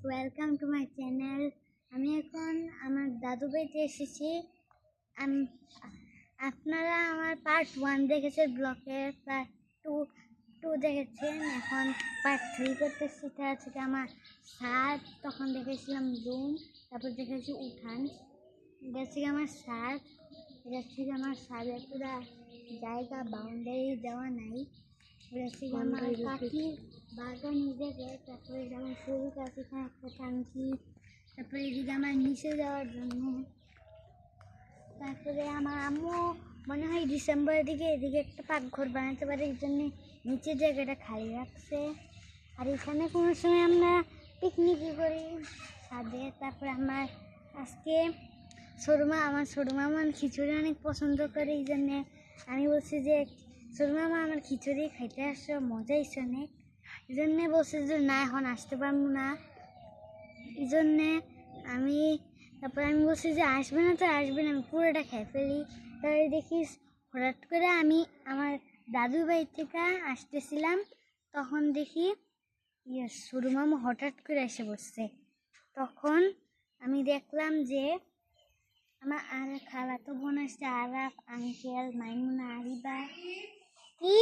Welcome to my channel. আমি এখন আমার দাদু বাড়িতে এসেছি। আপনারা আমার পার্ট 1 দেখেছেন, ব্লকের পার্ট 2 দেখেছেন, এখন পার্ট 3 করতেছি। সেটা হচ্ছে আমার ছাদ, তখন দেখেছিলাম রুম, তারপর দেখেছি উঠান। এটা হচ্ছে আমার ছাদ, এটা হচ্ছে আমার ছাদের পুরা জায়গা, বাউন্ডারি দেওয়া নাই। এটা হচ্ছে আমার কাকির বাগান দেখে, তারপরে আমার ফুল গাছ, এখানে একটা টাঙ্কি, তারপরে এদিকে আমার নিচে যাওয়ার জন্য। তারপরে আমার আম্মু মনে হয় ডিসেম্বরের দিকে এদিকে একটা পাকঘর বানাতে পারে, এই জন্যে নিচের জায়গাটা খালি রাখছে। আর এখানে কোনো সময় আমরা পিকনিকই করি ছাদে। তারপরে আমার আজকে আমার ছোটো মামা আমার খিচুড়ি অনেক পছন্দ করে, এই জন্যে আমি বলছি যে ছোটো মামা আমার খিচুড়ি খাইতে আসছো, মজা হয়েছে অনেক। এই জন্যে বলছে যে না এখন আসতে পারবো না, এই জন্যে তারপরে আমি বলছি যে আসবে না তো আসবে না, আমি পুরোটা খেয়ে ফেলি। তাই দেখিস হঠাৎ করে আমি আমার দাদুর বাড়ি থেকে আসতেছিলাম, তখন দেখি ছোটো মামা হঠাৎ করে এসে বসছে। তখন আমি দেখলাম যে আমার আর খালাতো বোন আসছে, আরাফ, আঙ্কেল, মাইমুনা, আরিবা। কি